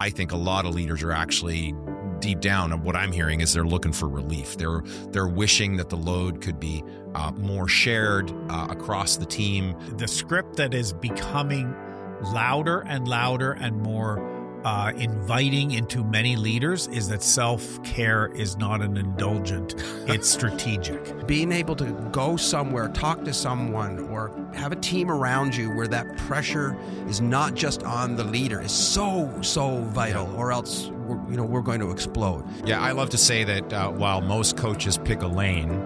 I think a lot of leaders are actually deep down, and what I'm hearing is they're looking for relief. They're wishing that the load could be more shared across the team. The script that is becoming louder and louder and more inviting into many leaders is that self-care is not an indulgent, it's strategic. Being able to go somewhere, talk to someone, or have a team around you where that pressure is not just on the leader is so vital, or else we're going to explode. Yeah, I love to say that while most coaches pick a lane,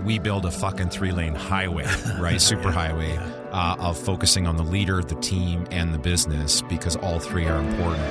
we build a fucking 3-lane highway, right? Super highway of focusing on the leader, the team, and the business, because all three are important.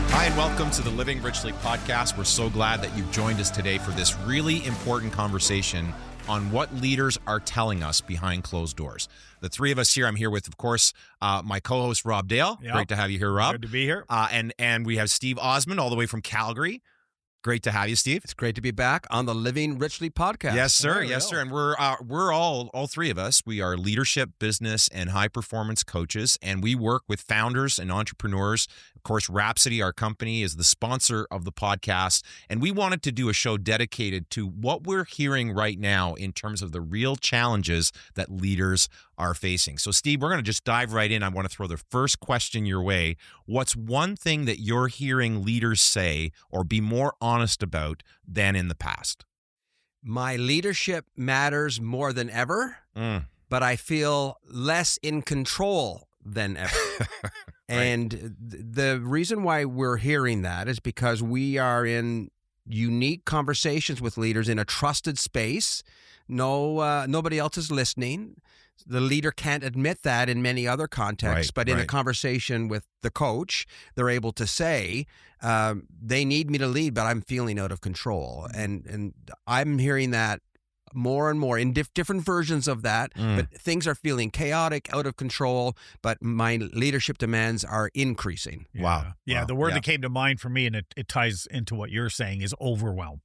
Hi, and welcome to the Living Richly podcast. We're so glad that you've joined us today for this really important conversation on what leaders are telling us behind closed doors. The three of us here, I'm here with, of course, my co-host, Rob Dale. Yep. Great to have you here, Rob. Good to be here. And we have Steve Osmond all the way from Calgary. Great to have you, Steve. It's great to be back on the Living Richly podcast. Yes, sir. Yes, sir. And we're all three of us. We are leadership, business, and high performance coaches, and we work with founders and entrepreneurs. Of course, Rhapsody, our company, is the sponsor of the podcast, and we wanted to do a show dedicated to what we're hearing right now in terms of the real challenges that leaders are facing. So, Steve, we're going to just dive right in. I want to throw the first question your way. What's one thing that you're hearing leaders say or be more honest about than in the past? My leadership matters more than ever, but I feel less in control than ever. And the reason why we're hearing that is because we are in unique conversations with leaders in a trusted space. Nobody else is listening. The leader can't admit that in many other contexts, but in a conversation with the coach, they're able to say, they need me to lead, but I'm feeling out of control. And I'm hearing that more and more in different versions of that, but things are feeling chaotic, out of control, but my leadership demands are increasing. Wow. Yeah, the word that came to mind for me, and it ties into what you're saying, is overwhelm.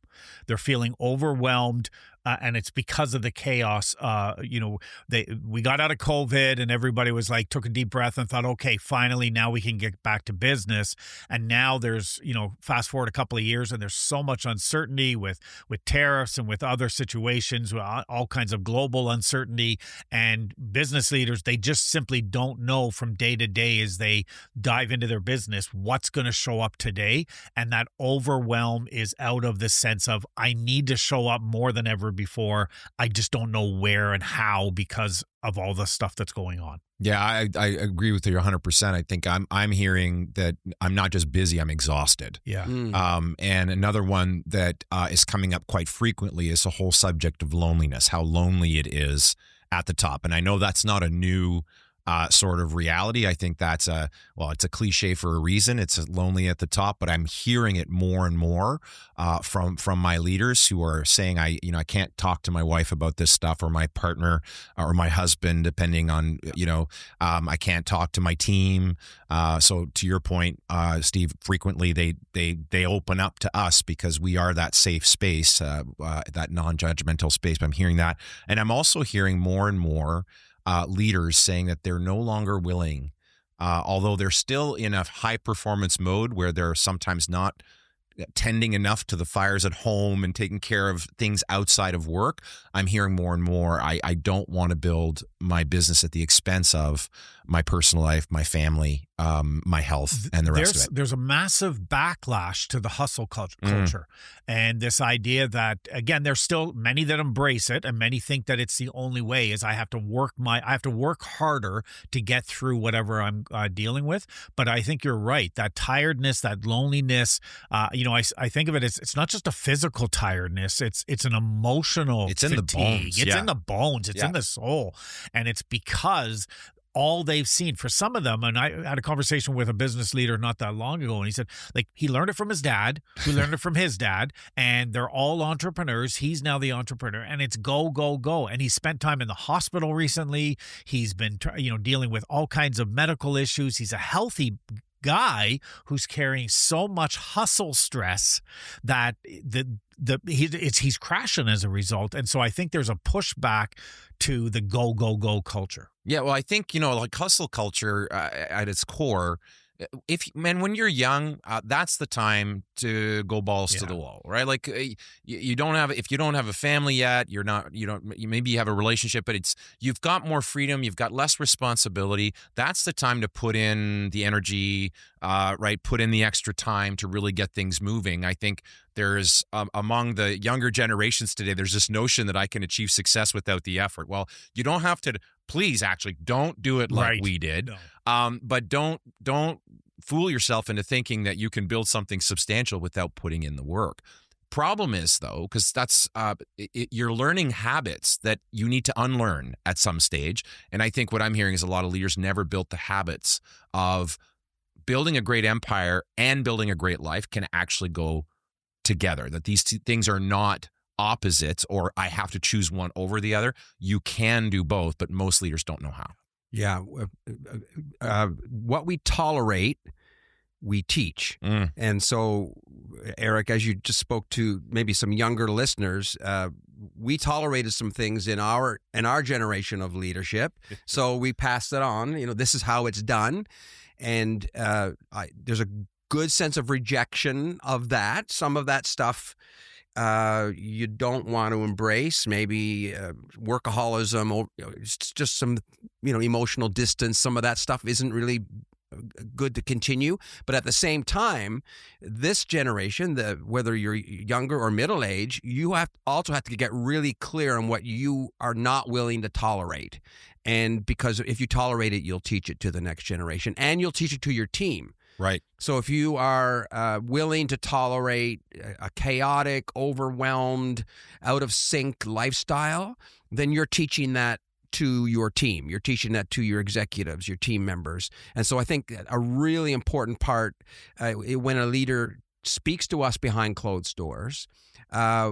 They're feeling overwhelmed, and it's because of the chaos. We got out of COVID, and everybody was like, took a deep breath and thought, okay, finally, now we can get back to business. And now there's, fast forward a couple of years, and there's so much uncertainty with tariffs and with other situations, all kinds of global uncertainty. And business leaders, they just simply don't know from day to day as they dive into their business what's going to show up today. And that overwhelm is out of the sense of, I need to show up more than ever before. I just don't know where and how because of all the stuff that's going on. Yeah, I agree with you 100%. I think I'm hearing that I'm not just busy, I'm exhausted. Yeah. And another one that is coming up quite frequently is the whole subject of loneliness, how lonely it is at the top. And I know that's not a new sort of reality. I think that's it's a cliche for a reason. It's lonely at the top, but I'm hearing it more and more from my leaders who are saying, I can't talk to my wife about this stuff, or my partner or my husband, depending on, I can't talk to my team. So to your point, Steve, frequently they open up to us because we are that safe space, that non-judgmental space. But I'm hearing that. And I'm also hearing more and more leaders saying that they're no longer willing, although they're still in a high performance mode where they're sometimes not tending enough to the fires at home and taking care of things outside of work. I'm hearing more and more, I don't want to build my business at the expense of my personal life, my family, my health, and the rest of it. There's a massive backlash to the hustle culture. And this idea that, again, there's still many that embrace it, and many think that it's the only way is I have to work harder to get through whatever I'm dealing with. But I think you're right. That tiredness, that loneliness, I think of it as, it's not just a physical tiredness. It's an emotional fatigue. In the bones. It's in the bones. It's in the soul. And it's because all they've seen for some of them. And I had a conversation with a business leader not that long ago, and he said, he learned it from his dad, who learned it from his dad, and they're all entrepreneurs. He's now the entrepreneur, and it's go, go, go. And he spent time in the hospital recently. He's been, dealing with all kinds of medical issues. He's a healthy guy who's carrying so much hustle stress that he's crashing as a result. And so I think there's a pushback to the go, go, go culture. Yeah, well, I think, like hustle culture at its core, when you're young, that's the time to go balls to the wall, right? Like you don't have, if you don't have a family yet, you maybe you have a relationship, but you've got more freedom, you've got less responsibility. That's the time to put in the energy, right? Put in the extra time to really get things moving. I think there's among the younger generations today, there's this notion that I can achieve success without the effort. Well, you don't have to. Please, actually, don't do it like we did. No. But don't fool yourself into thinking that you can build something substantial without putting in the work. Problem is, though, because that's you're learning habits that you need to unlearn at some stage. And I think what I'm hearing is a lot of leaders never built the habits of building a great empire and building a great life can actually go together, that these two things are not opposites or I have to choose one over the other. You can do both, but most leaders don't know how. Yeah. What we tolerate, we teach. And so, Eric, as you just spoke to maybe some younger listeners, we tolerated some things in our generation of leadership. So we passed it on. This is how it's done. And there's a good sense of rejection of that. Some of that stuff you don't want to embrace, maybe workaholism, or just some emotional distance. Some of that stuff isn't really good to continue. But at the same time, this generation, whether you're younger or middle age, you also have to get really clear on what you are not willing to tolerate. And because if you tolerate it, you'll teach it to the next generation, and you'll teach it to your team. Right. So if you are willing to tolerate a chaotic, overwhelmed, out of sync lifestyle, then you're teaching that to your team. You're teaching that to your executives, your team members. And so I think a really important part when a leader speaks to us behind closed doors,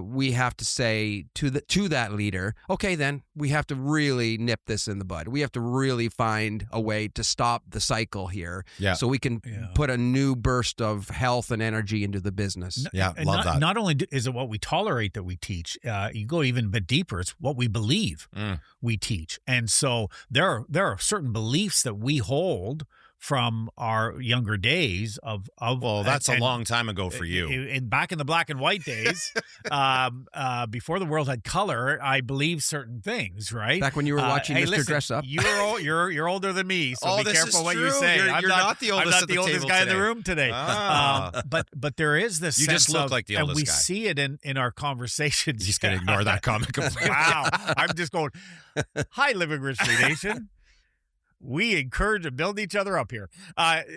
we have to say to that leader, okay, then we have to really nip this in the bud. We have to really find a way to stop the cycle here, so we can put a new burst of health and energy into the business. Love that. Not only is it what we tolerate that we teach, you go even a bit deeper. It's what we believe we teach, and so there are certain beliefs that we hold from our younger days of well, that's a long time ago for you. Back in the black and white days, before the world had color, I believed certain things, right? Back when you were watching Mr. Dress Up. You're older than me, so be careful what you say. You're not the oldest. I'm not the oldest guy in the room today. But there is this you sense just look like the oldest guy. And we see it in our conversations. He's going to ignore that comment completely. Wow. I'm just going, hi, Living Richly Nation. We encourage and build each other up here.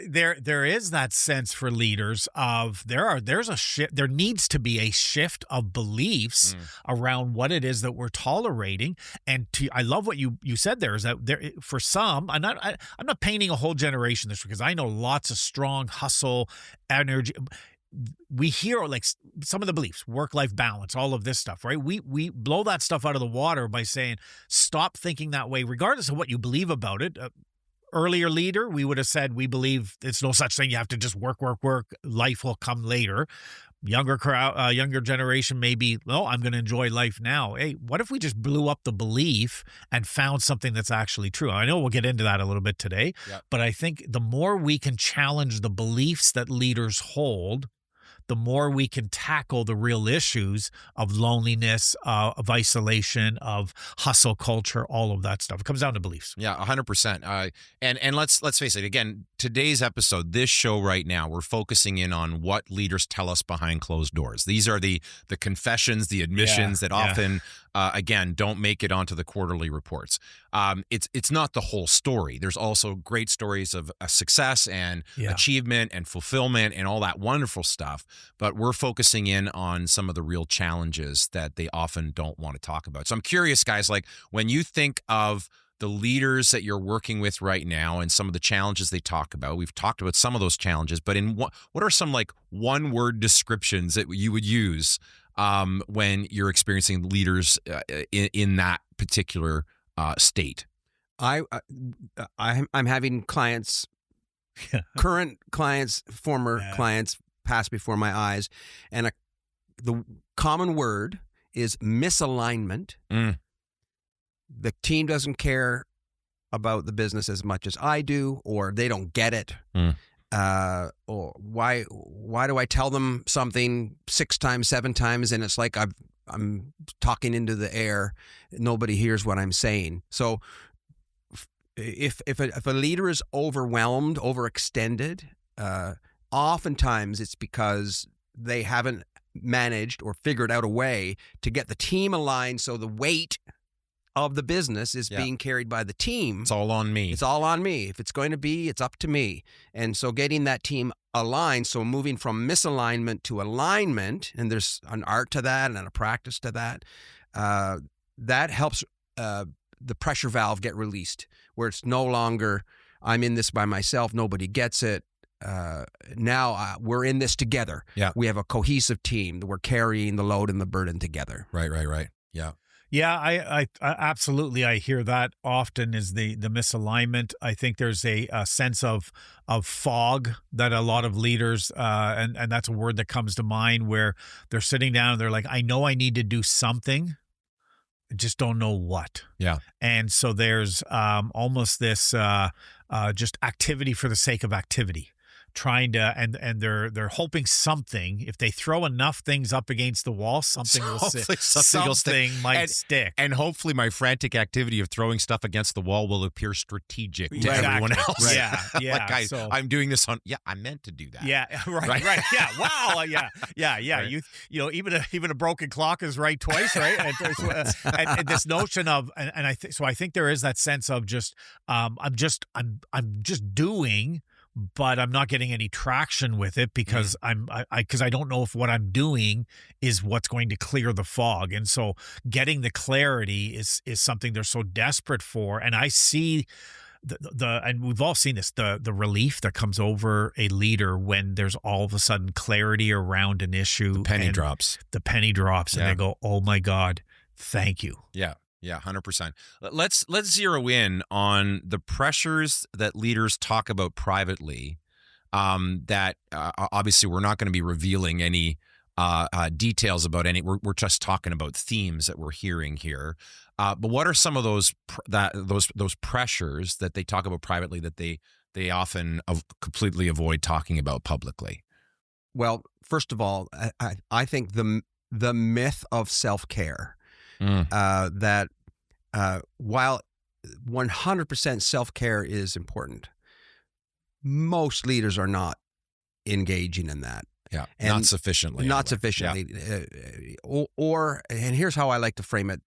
There is that sense for leaders of there's a shift. There needs to be a shift of beliefs around what it is that we're tolerating. And I love what you said there is that there for some. I'm not painting a whole generation this because I know lots of strong hustle energy. We hear like some of the beliefs, work-life balance, all of this stuff, right? We blow that stuff out of the water by saying, stop thinking that way, regardless of what you believe about it. Earlier leader, we would have said, we believe it's no such thing. You have to just work. Life will come later. Younger generation, maybe, I'm going to enjoy life now. Hey, what if we just blew up the belief and found something that's actually true? I know we'll get into that a little bit today, but I think the more we can challenge the beliefs that leaders hold, the more we can tackle the real issues of loneliness, of isolation, of hustle culture, all of that stuff. It comes down to beliefs. Yeah, 100%. And let's face it. Again, today's episode, this show right now, we're focusing in on what leaders tell us behind closed doors. These are the confessions, the admissions that often, again, don't make it onto the quarterly reports. It's not the whole story. There's also great stories of success and achievement and fulfillment and all that wonderful stuff. But we're focusing in on some of the real challenges that they often don't want to talk about. So I'm curious, guys, like when you think of the leaders that you're working with right now and some of the challenges they talk about, we've talked about some of those challenges, but in what are some like one-word descriptions that you would use when you're experiencing leaders in that particular state? I'm having clients current clients, former Yeah. clients pass before my eyes, and the common word is misalignment. Mm. The team doesn't care about the business as much as I do, or they don't get it. Or why do I tell them something 6 times, 7 times, and it's like I'm talking into the air. Nobody hears what I'm saying. So if a leader is overwhelmed, overextended, oftentimes it's because they haven't managed or figured out a way to get the team aligned, so the weight of the business is being carried by the team. It's all on me. It's all on me. If it's going to be, it's up to me. And so getting that team aligned, so moving from misalignment to alignment, and there's an art to that and a practice to that, that helps the pressure valve get released, where it's no longer, I'm in this by myself, nobody gets it. Now we're in this together. Yeah. We have a cohesive team. We're carrying the load and the burden together. Right. Yeah. Yeah, I absolutely, I hear that often is the misalignment. I think there's a sense of fog that a lot of leaders, and that's a word that comes to mind, where they're sitting down and they're like, I know I need to do something, I just don't know what. Yeah. And so there's almost this just activity for the sake of activity. Trying to and they're hoping something, if they throw enough things up against the wall, something will stick. Something might stick. And hopefully my frantic activity of throwing stuff against the wall will appear strategic to everyone else. Right. Yeah. Like I'm doing this on, I meant to do that. Yeah, right. Yeah, wow. Yeah. Right. You know, even a broken clock is right twice, right? And this notion of, and I think there is that sense of just, I'm just doing, but I'm not getting any traction with it because I don't know if what I'm doing is what's going to clear the fog. And so getting the clarity is something they're so desperate for. And I see and we've all seen this, the relief that comes over a leader when there's all of a sudden clarity around an issue. The penny drops. And they go, oh my God, thank you. Yeah. Yeah, 100%. Let's zero in on the pressures that leaders talk about privately. That obviously we're not going to be revealing any details about any. We're just talking about themes that we're hearing here. But what are some of those pressures that they talk about privately that they often completely avoid talking about publicly? Well, first of all, I think the myth of self-care. That while 100% self-care is important, most leaders are not engaging in that. Yeah, and not sufficiently. Not sufficiently. Yeah. And here's how I like to frame it.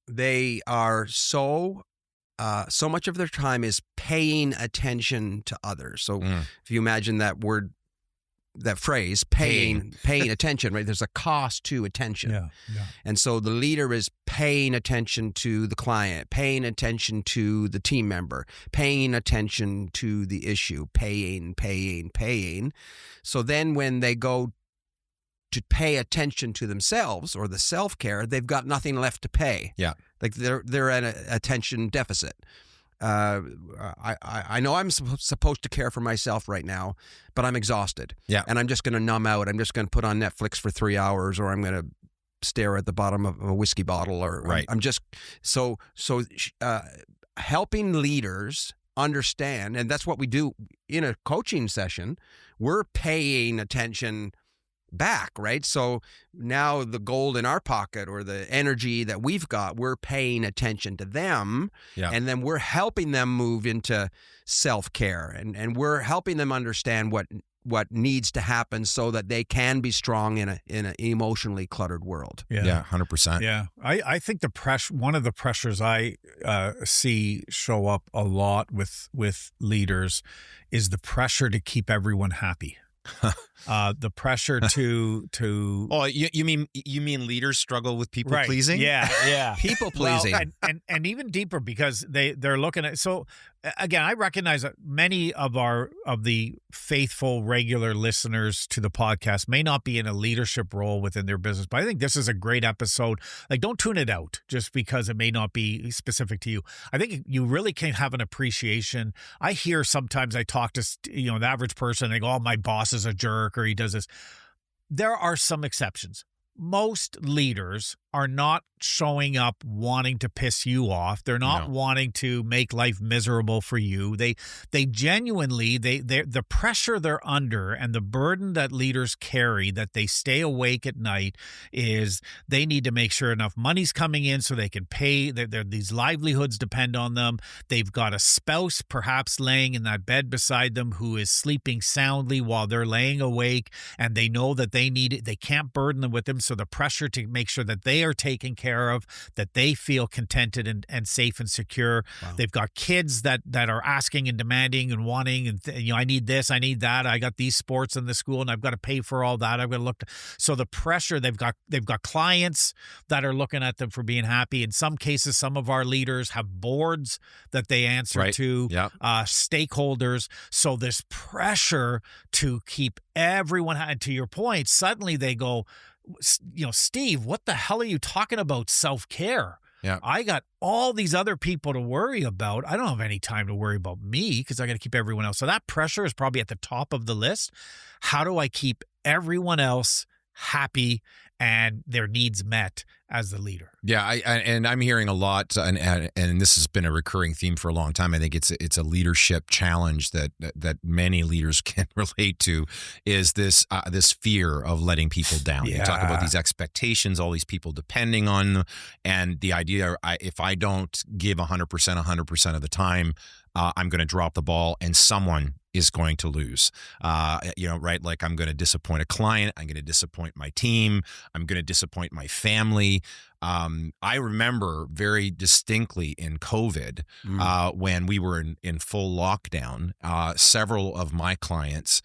They are so much of their time is paying attention to others. So if you imagine that word, that phrase, paying attention, right? There's a cost to attention. Yeah. And so the leader is paying attention to the client, paying attention to the team member, paying attention to the issue, paying. So then when they go to pay attention to themselves or the self-care, they've got nothing left to pay. Yeah. Like they're at an attention deficit. I know I'm supposed to care for myself right now, but I'm exhausted. Yeah. And I'm just going to numb out. I'm just going to put on Netflix for 3 hours, or I'm going to stare at the bottom of a whiskey bottle, or right. I'm just helping leaders understand, and that's what we do in a coaching session. We're paying attention back, right? So now the gold in our pocket or the energy that we've got, we're paying attention to them, and then we're helping them move into self-care, and we're helping them understand what needs to happen so that they can be strong in an emotionally cluttered world. Yeah, 100%. Yeah, I think one of the pressures I see show up a lot with leaders is the pressure to keep everyone happy. The pressure to Oh, you mean leaders struggle with people pleasing? Yeah. People pleasing. Well, and even deeper, because they're looking at, so again, I recognize that many of the faithful regular listeners to the podcast may not be in a leadership role within their business, but I think this is a great episode. Like, don't tune it out just because it may not be specific to you. I think you really can have an appreciation. I hear sometimes, I talk to the average person, they go, "Oh, my boss is a jerk," or he does this. There are some exceptions. Most leaders are not showing up wanting to piss you off. They're not wanting to make life miserable for you. They genuinely, the pressure they're under and the burden that leaders carry, that they stay awake at night, is they need to make sure enough money's coming in so they can pay. These livelihoods depend on them. They've got a spouse perhaps laying in that bed beside them who is sleeping soundly while they're laying awake, and they know that they can't burden them with them. So the pressure to make sure that they are taken care of, that they feel contented and safe and secure. Wow. They've got kids that are asking and demanding and wanting, and I need this, I need that. I got these sports in the school, and I've got to pay for all that. I've got to look. So the pressure, they've got clients that are looking at them for being happy. In some cases, some of our leaders have boards that they answer to, stakeholders. So this pressure to keep everyone, and to your point, suddenly they go, "Steve, what the hell are you talking about self-care? Yeah. I got all these other people to worry about. I don't have any time to worry about me because I got to keep everyone else." So that pressure is probably at the top of the list. How do I keep everyone else happy and their needs met as the leader? Yeah, I'm hearing a lot, and this has been a recurring theme for a long time. I think it's a leadership challenge that many leaders can relate to, is this fear of letting people down. Yeah. You talk about these expectations, all these people depending on them, and the idea, if I don't give 100% of the time, I'm going to drop the ball, and someone is going to lose. Right? Like, I'm going to disappoint a client. I'm going to disappoint my team. I'm going to disappoint my family. I remember very distinctly in COVID, when we were in full lockdown, several of my clients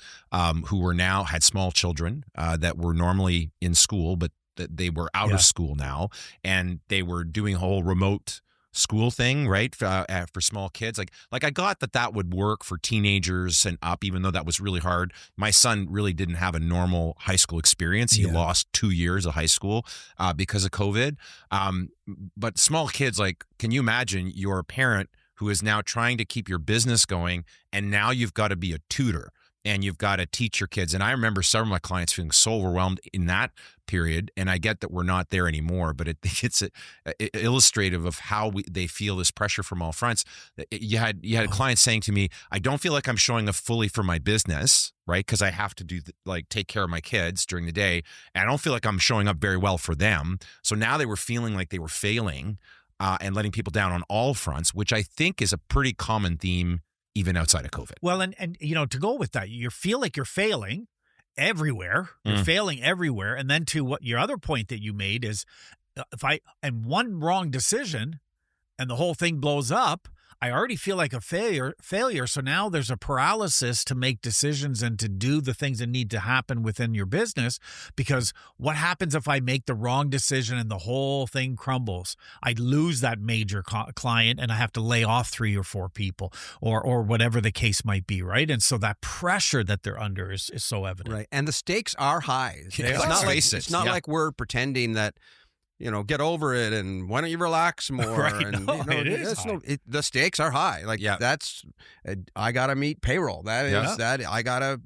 who were now had small children that were normally in school, but that they were out of school now, and they were doing a whole remote school thing, right? For small kids. Like I got that would work for teenagers and up, even though that was really hard. My son really didn't have a normal high school experience. He lost 2 years of high school because of COVID. But small kids, like, can you imagine you're a parent who is now trying to keep your business going, and now you've got to be a tutor, and you've got to teach your kids. And I remember some of my clients feeling so overwhelmed in that period. And I get that we're not there anymore, but it's illustrative of how they feel this pressure from all fronts. You had clients saying to me, "I don't feel like I'm showing up fully for my business, right? Because I have to take care of my kids during the day. And I don't feel like I'm showing up very well for them." So now they were feeling like they were failing and letting people down on all fronts, which I think is a pretty common theme even outside of COVID. Well, and to go with that, you feel like you're failing everywhere. You're failing everywhere. And then to what your other point that you made is, if I am one wrong decision and the whole thing blows up, I already feel like a failure. So now there's a paralysis to make decisions and to do the things that need to happen within your business, because what happens if I make the wrong decision and the whole thing crumbles? I lose that major client and I have to lay off 3 or 4 people or whatever the case might be, right? And so that pressure that they're under is so evident. Right. And the stakes are high. It's not like we're pretending that, get over it, and why don't you relax more? Right, and it is high. The stakes are high. Like, that's, I got to meet payroll. That is that I got to,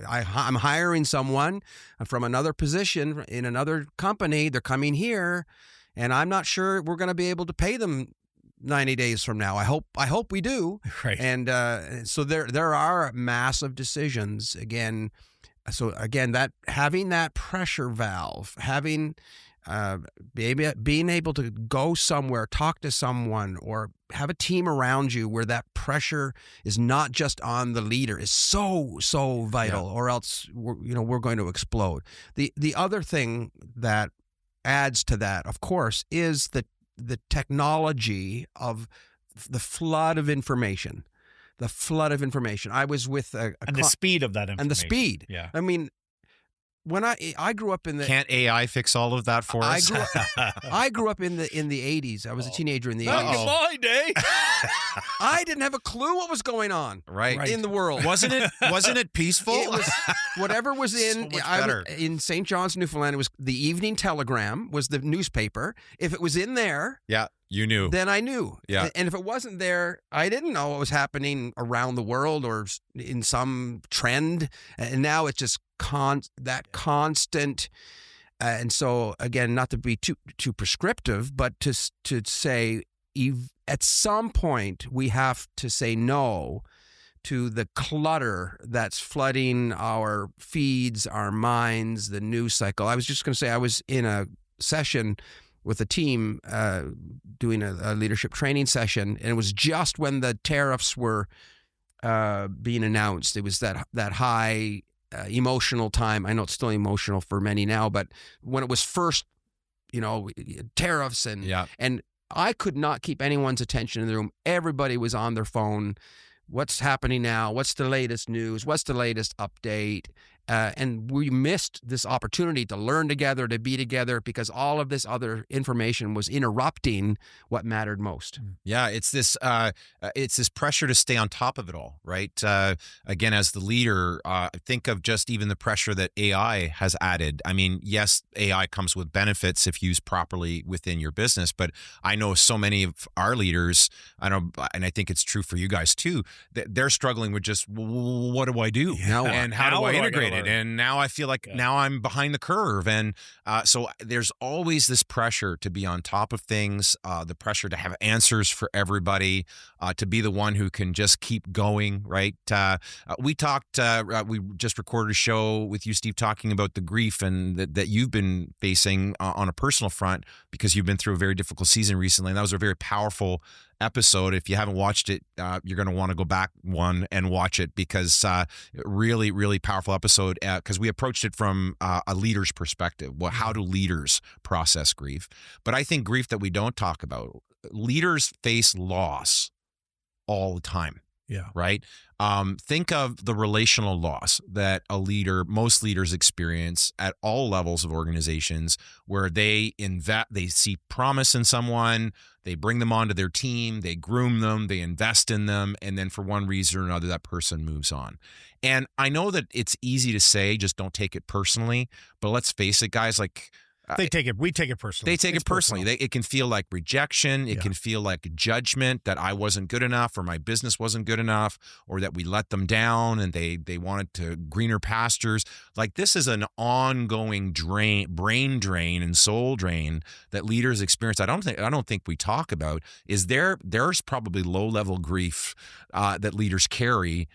I'm hiring someone from another position in another company. They're coming here, and I'm not sure we're going to be able to pay them 90 days from now. I hope we do. Right. And so there are massive decisions again. So again, that having that pressure valve, being able to go somewhere, talk to someone, or have a team around you where that pressure is not just on the leader is so vital, or else we're going to explode. The other thing that adds to that, of course, is the technology of the flood of information. the flood of information. I was with the speed of that information. And the speed. Yeah. I mean, when I grew up in the Can't AI fix all of that for us? I grew up in the 80s. I was a teenager in the 80s. Back in my day. I didn't have a clue what was going on in the world. Wasn't it peaceful? It was whatever was in So much better. in St. John's, Newfoundland. It was the Evening Telegram was the newspaper. If it was in there, Yeah, you knew. then I knew. Yeah. And if it wasn't there, I didn't know what was happening around the world or in some trend. And now it's just constant. And so, again, not to be too prescriptive, but to say at some point we have to say no to the clutter that's flooding our feeds, our minds, the news cycle. I was just going to say I was in a session with a team doing a leadership training session, and it was just when the tariffs were being announced. It was that high emotional time. I know it's still emotional for many now, but when it was first, tariffs and I could not keep anyone's attention in the room. Everybody was on their phone. What's happening now? What's the latest news? What's the latest update? And we missed this opportunity to learn together, to be together, because all of this other information was interrupting what mattered most. Yeah, it's this pressure to stay on top of it all, right? Again, as the leader, think of just even the pressure that AI has added. I mean, yes, AI comes with benefits if used properly within your business, but I know so many of our leaders, and I think it's true for you guys too, that they're struggling with just, what do I do? And how do I integrate it? And now I feel like now I'm behind the curve. And so there's always this pressure to be on top of things, the pressure to have answers for everybody, to be the one who can just keep going, right? We just recorded a show with you, Steve, talking about the grief and that you've been facing on a personal front because you've been through a very difficult season recently. And that was a very powerful episode. If you haven't watched it, you're going to want to go back and watch it because really, really powerful episode because we approached it from a leader's perspective. Well, how do leaders process grief? But I think grief that we don't talk about, leaders face loss all the time. Yeah. Right. Think of the relational loss that most leaders experience at all levels of organizations, where they see promise in someone, they bring them onto their team, they groom them, they invest in them, and then for one reason or another, that person moves on. And I know that it's easy to say, just don't take it personally, but let's face it, guys, like. We take it personally. They take it personally. It can feel like rejection. It can feel like judgment that I wasn't good enough or my business wasn't good enough or that we let them down and they wanted to greener pastures. Like this is an ongoing brain drain and soul drain that leaders experience. I don't think we talk about. There's probably low-level grief that leaders carry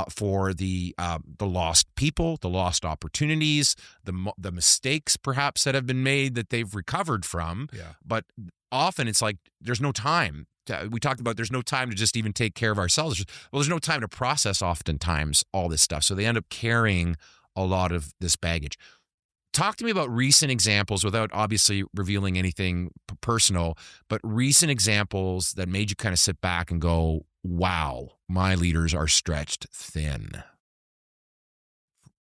for the lost people, the lost opportunities, the mistakes perhaps that have been made that they've recovered from. Yeah. But often it's like there's no time. We talked about there's no time to just even take care of ourselves. There's no time to process oftentimes all this stuff. So they end up carrying a lot of this baggage. Talk to me about recent examples without obviously revealing anything personal, but recent examples that made you kind of sit back and go, wow, my leaders are stretched thin.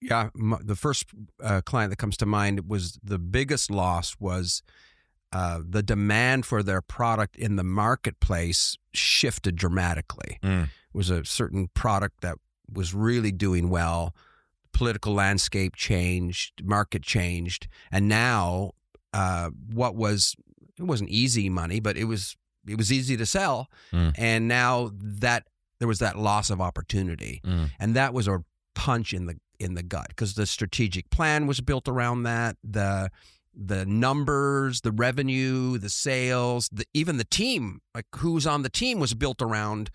Yeah, the first client that comes to mind was the biggest loss was the demand for their product in the marketplace shifted dramatically. It was a certain product that was really doing well. Political landscape changed, market changed, and now it wasn't easy money, but it was easy to sell, and now that there was that loss of opportunity, and that was a punch in the gut because the strategic plan was built around that, the numbers, the revenue, the sales, even the team, like who's on the team, was built around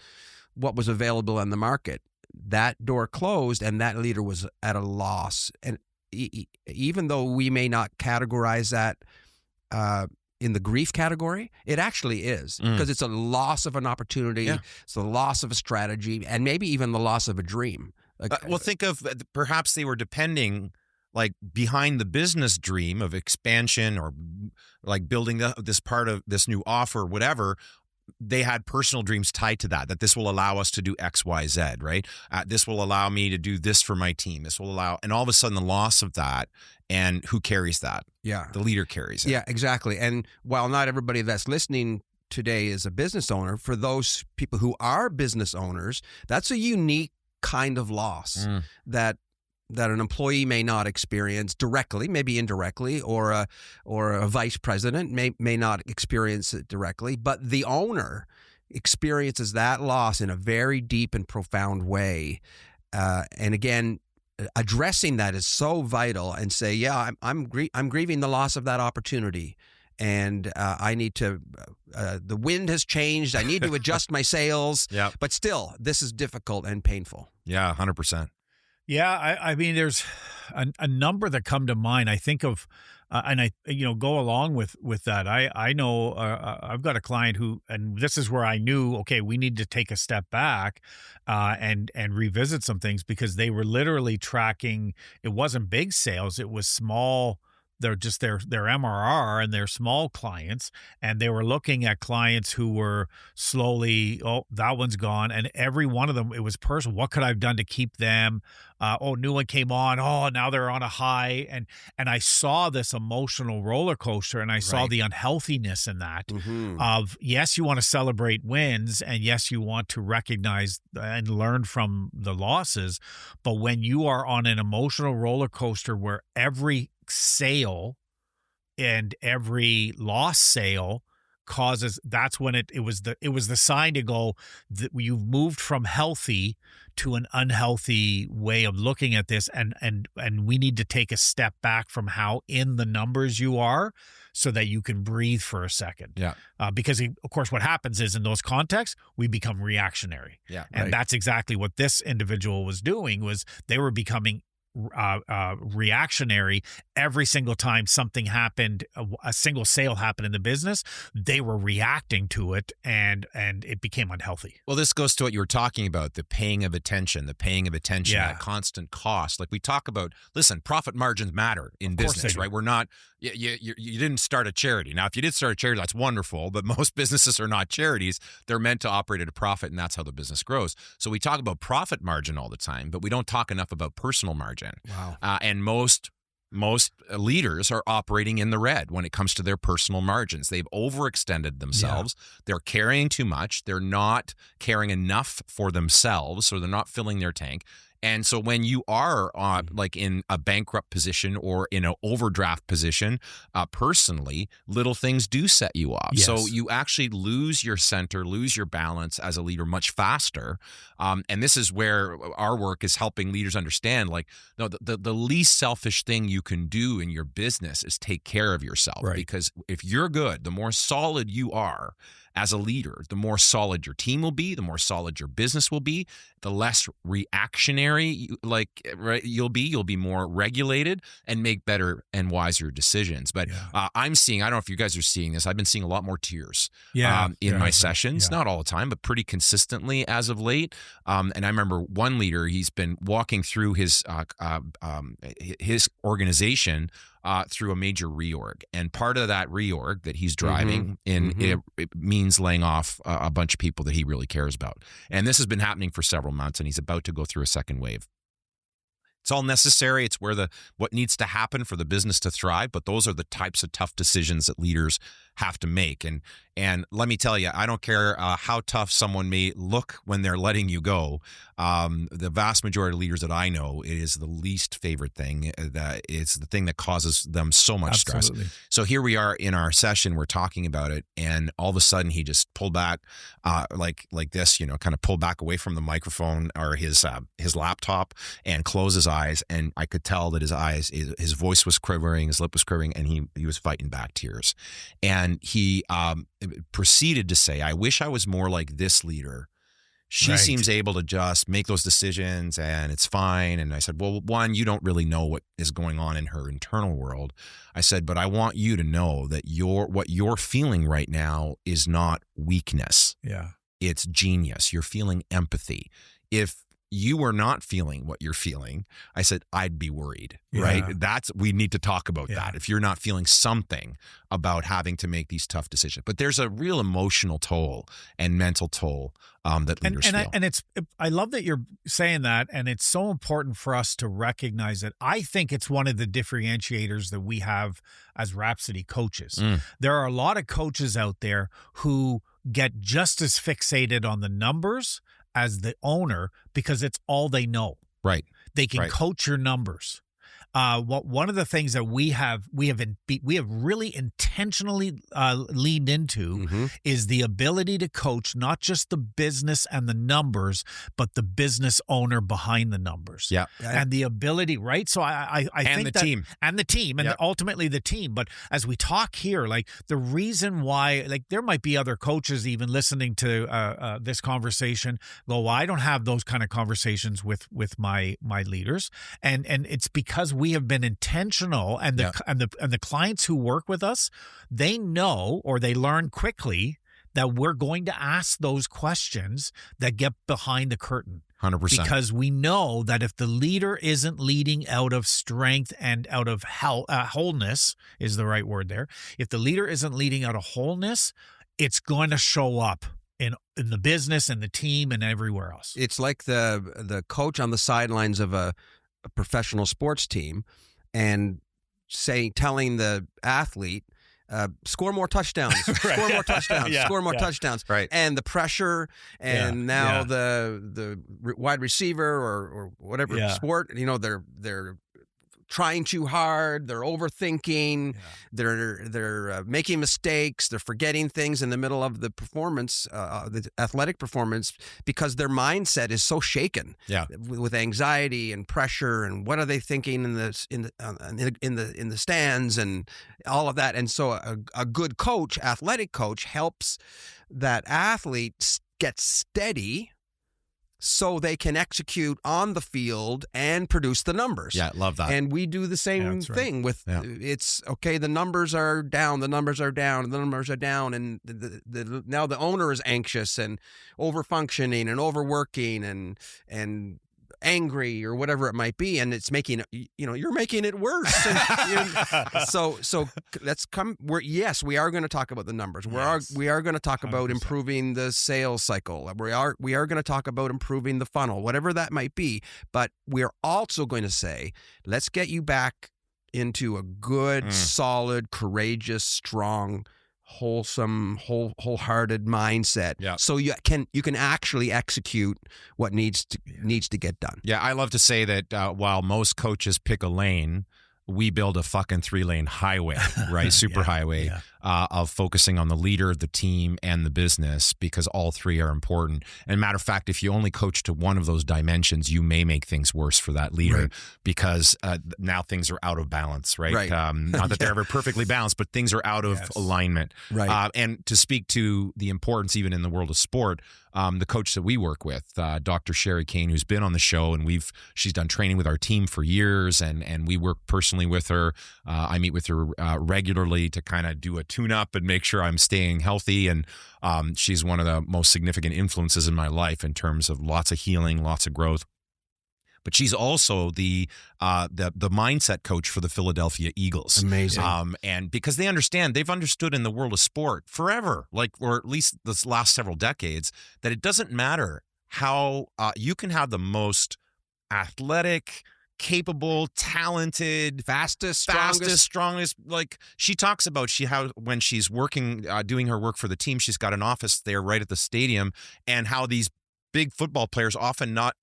what was available in the market. That door closed and that leader was at a loss. And even though we may not categorize that in the grief category, it actually is because it's a loss of an opportunity. Yeah. It's the loss of a strategy and maybe even the loss of a dream. Well, think of perhaps they were depending like behind the business dream of expansion or like building this part of this new offer, whatever. they had personal dreams tied to that this will allow us to do X, Y, Z, right? This will allow me to do this for my team. This will allow, and all of a sudden the loss of that, and who carries that? Yeah. The leader carries it. Yeah, exactly. And while not everybody that's listening today is a business owner, for those people who are business owners, that's a unique kind of loss that an employee may not experience directly, maybe indirectly, or a vice president may not experience it directly, but the owner experiences that loss in a very deep and profound way. And again, addressing that is so vital, and say, yeah, I'm grieving the loss of that opportunity. And I need to, the wind has changed. I need to adjust my sails. Yeah. But still, this is difficult and painful. Yeah, 100%. Yeah, I mean, there's a number that come to mind. I think of, and I go along with that. I know I've got a client who, and this is where I knew, okay, we need to take a step back and revisit some things, because they were literally tracking. It wasn't big sales; it was small. They're just their MRR and their small clients, and they were looking at clients who were slowly, oh, that one's gone, and every one of them, it was personal. What could I have done to keep them? New one came on. Oh, now they're on a high, and I saw this emotional roller coaster, and I saw the unhealthiness in that. Of, yes, you want to celebrate wins, and yes, you want to recognize and learn from the losses, but when you are on an emotional roller coaster where every sale and every lost sale causes, that's when it was the sign to go, that you've moved from healthy to an unhealthy way of looking at this, and we need to take a step back from how in the numbers you are, so that you can breathe for a second. Yeah. Because of course what happens is, in those contexts, we become reactionary. Yeah. And that's exactly what this individual was doing, was they were becoming reactionary. Every single time something happened, a single sale happened in the business, they were reacting to it, and it became unhealthy. Well, this goes to what you were talking about, the paying of attention at constant cost. Like we talk about, listen, profit margins matter in business, right? We're not, you didn't start a charity. Now, if you did start a charity, that's wonderful, but most businesses are not charities. They're meant to operate at a profit, and that's how the business grows. So we talk about profit margin all the time, but we don't talk enough about personal margin. Wow. And most leaders are operating in the red when it comes to their personal margins. They've overextended themselves. Yeah. They're carrying too much. They're not caring enough for themselves, so they're not filling their tank. And so when you are like in a bankrupt position or in an overdraft position, personally, little things do set you off. Yes. So you actually lose your center, lose your balance as a leader much faster. And this is where our work is helping leaders understand, like, no, the least selfish thing you can do in your business is take care of yourself. Right. Because if you're good, the more solid you are as a leader, the more solid your team will be, the more solid your business will be, the less reactionary you'll be more regulated and make better and wiser decisions. But I'm seeing, I don't know if you guys are seeing this, I've been seeing a lot more tears in my sessions, not all the time, but pretty consistently as of late. And I remember one leader, he's been walking through his organization through a major reorg, and part of that reorg that he's driving it means laying off a bunch of people that he really cares about. And this has been happening for several months, and he's about to go through a second wave. It's all necessary. It's where what needs to happen for the business to thrive. But those are the types of tough decisions that leaders have to make. And let me tell you, I don't care how tough someone may look when they're letting you go. The vast majority of leaders that I know, it is the least favorite thing. That it's the thing that causes them so much stress. So here we are in our session, we're talking about it, and all of a sudden he just pulled back, like this, kind of pulled back away from the microphone or his laptop and closed his eyes, and I could tell that his voice was quivering, his lip was quivering, and he was fighting back tears. And he proceeded to say, I wish I was more like this leader. She seems able to just make those decisions and it's fine. And I said, well, one, you don't really know what is going on in her internal world. I said, but I want you to know that what you're feeling right now is not weakness. Yeah. It's genius. You're feeling empathy. If you were not feeling what you're feeling, I said, I'd be worried, right? We need to talk about that. If you're not feeling something about having to make these tough decisions. But there's a real emotional toll and mental toll that leaders feel. I love that you're saying that. And it's so important for us to recognize that. I think it's one of the differentiators that we have as Rhapsody coaches. There are a lot of coaches out there who get just as fixated on the numbers as the owner because it's all they know. Right. They can coach your numbers. One of the things that we have really intentionally leaned into is the ability to coach not just the business and the numbers, but the business owner behind the numbers. Yeah, and the ability, right? So I think team and ultimately the team. But as we talk here, like the reason why, like there might be other coaches even listening to this conversation go, well, I don't have those kind of conversations with my leaders, and it's because we have been intentional, and the clients who work with us, they know, or they learn quickly, that we're going to ask those questions that get behind the curtain. 100%. Because we know that if the leader isn't leading out of strength and out of wholeness is the right word there. If the leader isn't leading out of wholeness, it's going to show up in the business and the team and everywhere else. It's like the coach on the sidelines of a professional sports team and telling the athlete, score more touchdowns, score more touchdowns, score more touchdowns. Right. And the pressure, and now the wide receiver or whatever sport, they're trying too hard, they're overthinking, they're making mistakes, they're forgetting things in the middle of the performance, the athletic performance, because their mindset is so shaken with anxiety and pressure, and what are they thinking in the stands and all of that. And so a good coach, athletic coach, helps that athlete get steady so they can execute on the field and produce the numbers. Yeah, love that. And we do the same thing with it's okay. The numbers are down. The numbers are down. The numbers are down. And now the owner is anxious and overfunctioning and overworking and angry or whatever it might be, and it's making you're making it worse. So let's come. We are going to talk about the numbers. We are going to talk 100%. About improving the sales cycle. We are going to talk about improving the funnel, whatever that might be. But we're also going to say, let's get you back into a good, solid, courageous, strong, wholesome, wholehearted mindset, so you can actually execute what needs to get done. Yeah, I love to say that while most coaches pick a lane, we build a fucking 3-lane highway, right? Super highway of focusing on the leader, the team, and the business, because all three are important. And matter of fact, if you only coach to one of those dimensions, you may make things worse for that leader because now things are out of balance, right? Not that they're ever perfectly balanced, but things are out of alignment. Right. And to speak to the importance, even in the world of sport, the coach that we work with, Dr. Sherry Kane, who's been on the show, and she's done training with our team for years, and we work personally with her. I meet with her regularly to kind of do a tune-up and make sure I'm staying healthy. And she's one of the most significant influences in my life in terms of lots of healing, lots of growth. But she's also the mindset coach for the Philadelphia Eagles. Amazing. And because they've understood in the world of sport forever, or at least this last several decades, that it doesn't matter how you can have the most athletic, capable, talented, fastest, strongest. Like she talks about how when she's working, doing her work for the team, she's got an office there right at the stadium, and how these big football players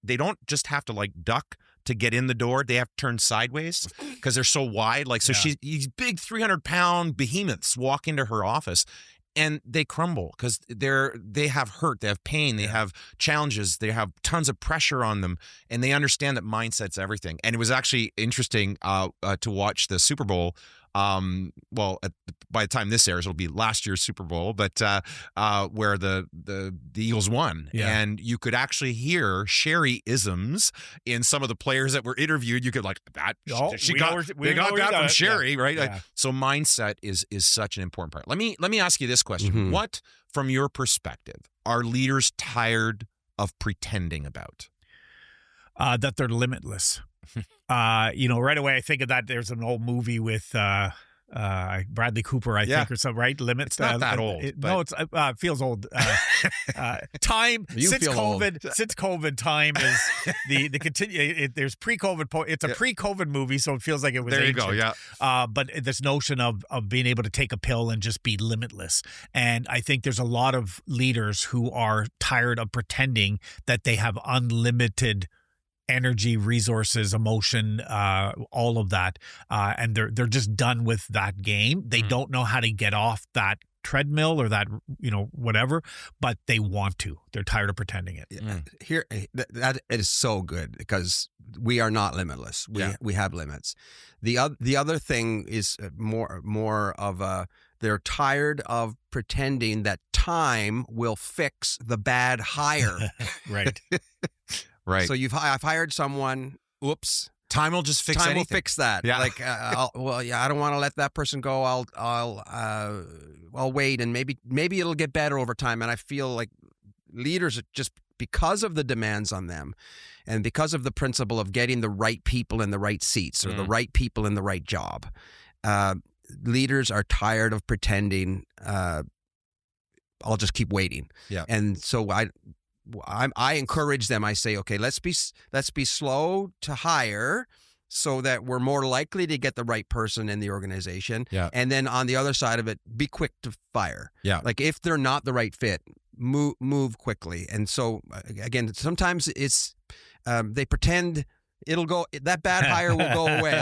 they don't just have to duck to get in the door. They have to turn sideways because they're so wide. These big 300-pound behemoths walk into her office and they crumble because they have hurt, they have pain, they have challenges, they have tons of pressure on them, and they understand that mindset's everything. And it was actually interesting to watch the Super Bowl. By the time this airs, it'll be last year's Super Bowl, but where the Eagles won, and you could actually hear Sherry-isms in some of the players that were interviewed. You could she got that from Sherry, right? Yeah. So mindset is such an important part. Let me ask you this question: Mm-hmm. What, from your perspective, are leaders tired of pretending about? That they're limitless. Right away I think of that. There's an old movie with Bradley Cooper, I think, or something, right? Limits. It's not that old. No, it feels old. Time since COVID, time is the continue. There's pre-COVID. It's a pre-COVID movie, so it feels like it was. There you ancient. go. Yeah. But this notion of being able to take a pill and just be limitless, and I think there's a lot of leaders who are tired of pretending that they have unlimited energy, resources, emotion, all of that, and they're just done with that game. They don't know how to get off that treadmill or that whatever, but they want to. They're tired of pretending it. Here, that is so good because we are not limitless. We have limits. The other thing is more of a. They're tired of pretending that time will fix the bad hire. Right. Right. So I've hired someone. Oops. Time will just fix anything. Time will fix that. Yeah. Like, I don't want to let that person go. I'll wait, and maybe it'll get better over time. And I feel like leaders, just because of the demands on them, and because of the principle of getting the right people in the right seats or the right people in the right job, leaders are tired of pretending. I'll just keep waiting. Yeah. And so I encourage them. I say, okay, let's be slow to hire so that we're more likely to get the right person in the organization. Yeah. And then on the other side of it, be quick to fire. Yeah. Like if they're not the right fit, move quickly. And so again, sometimes it's they pretend that bad hire will go away.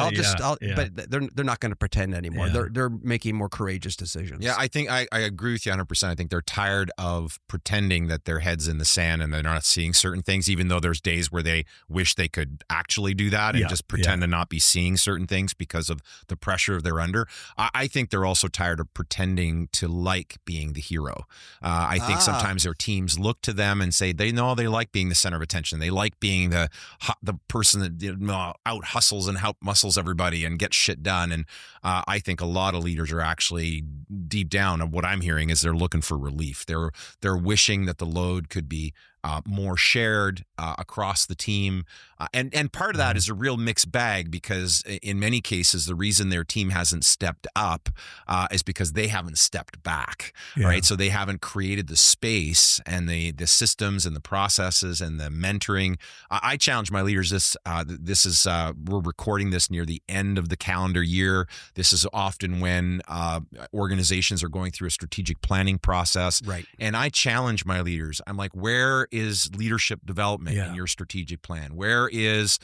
But they're not going to pretend anymore. Yeah. They're making more courageous decisions. Yeah, I think I agree with you 100%. I think they're tired of pretending that their head's in the sand and they're not seeing certain things, even though there's days where they wish they could actually do that and just pretend to not be seeing certain things because of the pressure they're under. I think they're also tired of pretending to like being the hero. I think sometimes their teams look to them and say they like being the center of attention. They like being the person that out hustles and out muscles everybody and gets shit done. And I think a lot of leaders are actually deep down of what I'm hearing is they're looking for relief. They're wishing that the load could be more shared across the team. And part of that is a real mixed bag because in many cases, the reason their team hasn't stepped up is because they haven't stepped back, right? So they haven't created the space and the systems and the processes and the mentoring. I challenge my leaders this is we're recording this near the end of the calendar year. This is often when organizations are going through a strategic planning process. Right. And I challenge my leaders. I'm like, where is leadership development in your strategic plan? Where is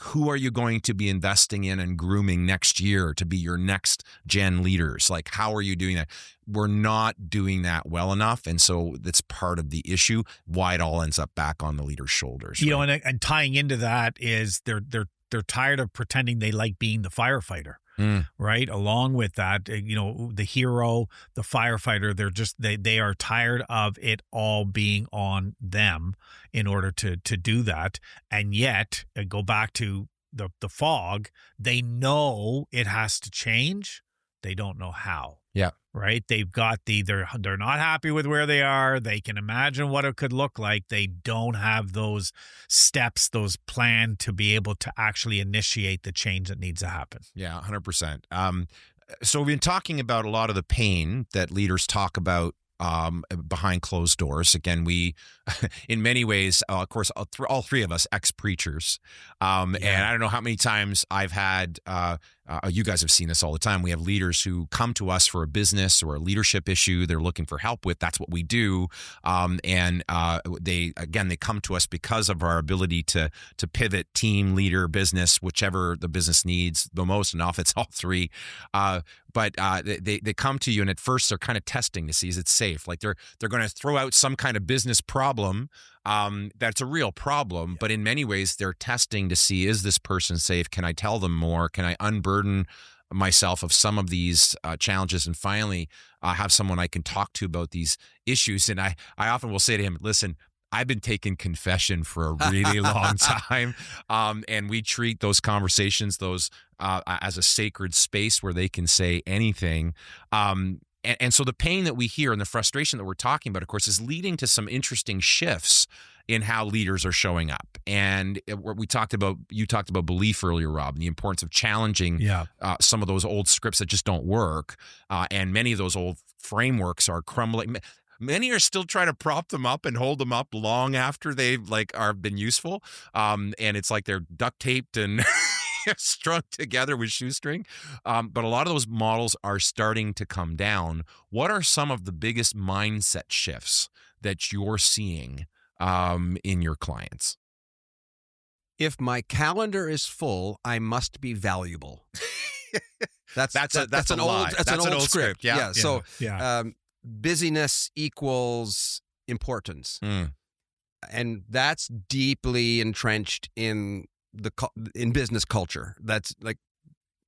who are you going to be investing in and grooming next year to be your next gen leaders? Like, how are you doing that? We're not doing that well enough. And so that's part of the issue, why it all ends up back on the leader's shoulders. Right? And tying into that is they're tired of pretending they like being the firefighter. Right. Along with that, the hero, the firefighter, they are tired of it all being on them in order to do that. And yet, go back to the fog, they know it has to change. They don't know how. Yeah. Right. They've got they're not happy with where they are. They can imagine what it could look like. They don't have those steps, those planned to be able to actually initiate the change that needs to happen. Yeah, 100%. So we've been talking about a lot of the pain that leaders talk about behind closed doors. Again, we, in many ways, of course, all three of us ex-preachers. And I don't know how many times I've had, you guys have seen this all the time. We have leaders who come to us for a business or a leadership issue they're looking for help with. That's what we do. And they come to us because of our ability to pivot team, leader, business, whichever the business needs the most. And often it's all three. But they come to you, and at first they're kind of testing to see is it safe. Like they're going to throw out some kind of business problem that's a real problem. But in many ways, they're testing to see, is this person safe? Can I tell them more? Can I unburden myself of some of these challenges? And finally, have someone I can talk to about these issues. And I often will say to him, listen, I've been taking confession for a really long time. And we treat those conversations, as a sacred space where they can say anything. And so the pain that we hear and the frustration that we're talking about, of course, is leading to some interesting shifts in how leaders are showing up. And you talked about belief earlier, Rob, and the importance of challenging some of those old scripts that just don't work. And many of those old frameworks are crumbling. Many are still trying to prop them up and hold them up long after they've been useful. And it's like they're duct taped and strung together with shoestring. But a lot of those models are starting to come down. What are some of the biggest mindset shifts that you're seeing in your clients? If my calendar is full, I must be valuable. That's an old script. Yeah. So busyness equals importance, and that's deeply entrenched in business culture. That's like,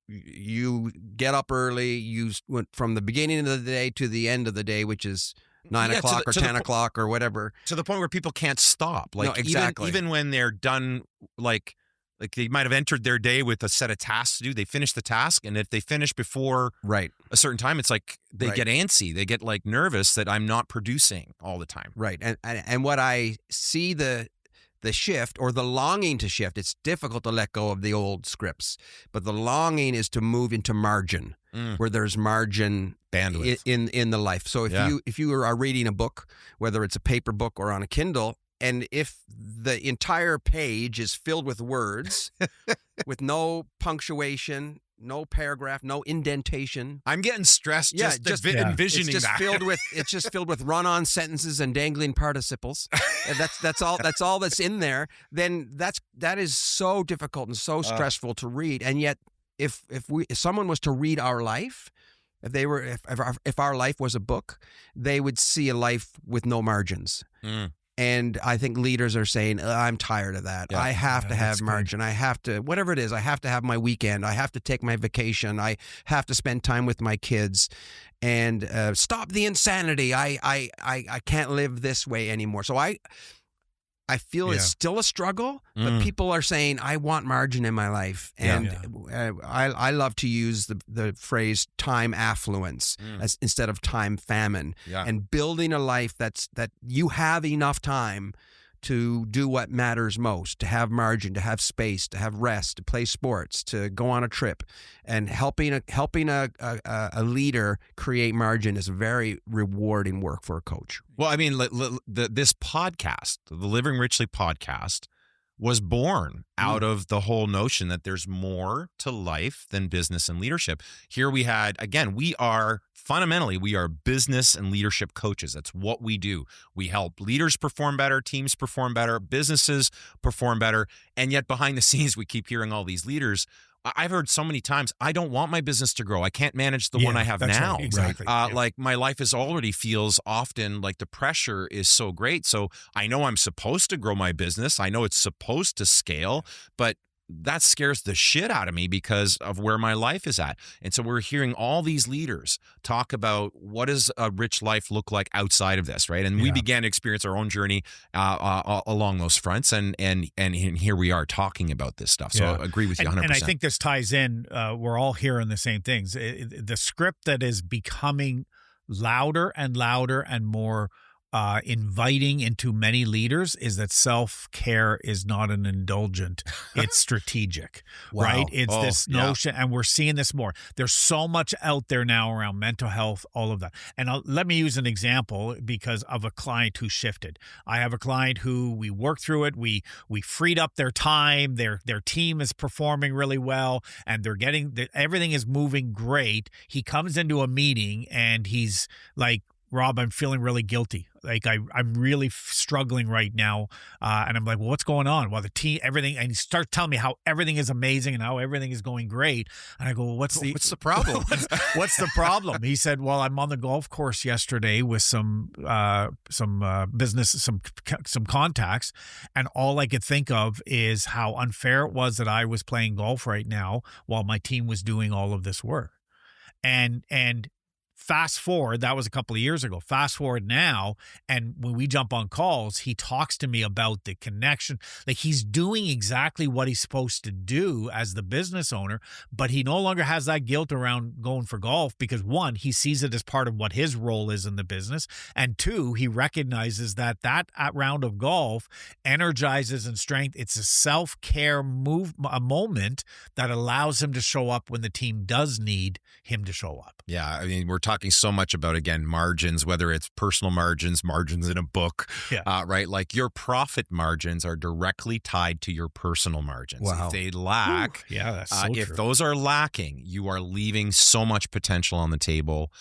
you get up early, you went from the beginning of the day to the end of the day, which is 9 o'clock or 10 o'clock or whatever. To the point where people can't stop. No, exactly. Even when they're done, like they might have entered their day with a set of tasks to do. They finish the task, and if they finish before a certain time, it's like they get antsy. They get nervous that I'm not producing all the time. Right. And what I see the shift, or the longing to shift, it's difficult to let go of the old scripts, but the longing is to move into margin, where there's margin bandwidth in the life. So if you are reading a book, whether it's a paper book or on a Kindle, and if the entire page is filled with words with no punctuation, no paragraph, no indentation, I'm getting stressed envisioning it's just that. It's just filled with run-on sentences and dangling participles. And that's all that's in there. Then that is so difficult and so stressful to read. And yet, if someone was to read our life, if our life was a book, they would see a life with no margins. And I think leaders are saying, I'm tired of that. I have to have margin. Good. I have to, whatever it is, I have to have my weekend. I have to take my vacation. I have to spend time with my kids, and stop the insanity. I can't live this way anymore. So I feel it's still a struggle, but people are saying, I want margin in my life. And I love to use the phrase time affluence instead of time famine, and building a life that you have enough time to do what matters most, to have margin, to have space, to have rest, to play sports, to go on a trip. And helping a leader create margin is very rewarding work for a coach. Well, I mean, this podcast, the Living Richly podcast, was born out of the whole notion that there's more to life than business and leadership. Here we are business and leadership coaches. That's what we do. We help leaders perform better, teams perform better, businesses perform better. And yet behind the scenes, we keep hearing all these leaders. I've heard so many times, I don't want my business to grow. I can't manage the one I have now. Right, exactly. Like my life feels often like the pressure is so great. So I know I'm supposed to grow my business. I know it's supposed to scale, but that scares the shit out of me because of where my life is at. And so we're hearing all these leaders talk about what does a rich life look like outside of this, right? And we began to experience our own journey along those fronts, and here we are talking about this stuff. So I agree with you 100%. And I think this ties in, we're all hearing the same things. The script that is becoming louder and louder and more inviting into many leaders is that self-care is not an indulgent, it's strategic. Right? It's this notion, and we're seeing this more. There's so much out there now around mental health, all of that. And let me use an example because of a client who shifted. I have a client who we worked through it. We freed up their time. Their team is performing really well, and everything is moving great. He comes into a meeting and he's like, Rob, I'm feeling really guilty. Like I'm really struggling right now. And I'm like, well, what's going on? Well, the team, everything. And he starts telling me how everything is amazing and how everything is going great. And I go, well, what's the problem? what's the problem? He said, well, I'm on the golf course yesterday with some business, some contacts. And all I could think of is how unfair it was that I was playing golf right now while my team was doing all of this work. And Fast forward, that was a couple of years ago. Fast forward now, and when we jump on calls, he talks to me about the connection. Like, he's doing exactly what he's supposed to do as the business owner, but he no longer has that guilt around going for golf because, one, he sees it as part of what his role is in the business, and two, he recognizes that round of golf energizes and strength. It's a self-care a moment that allows him to show up when the team does need him to show up. Yeah, I mean, we're talking so much about, again, margins, whether it's personal margins in a book, right? Like, your profit margins are directly tied to your personal margins. Wow. If they lack, that's so if true. those are lacking, you are leaving so much potential on the table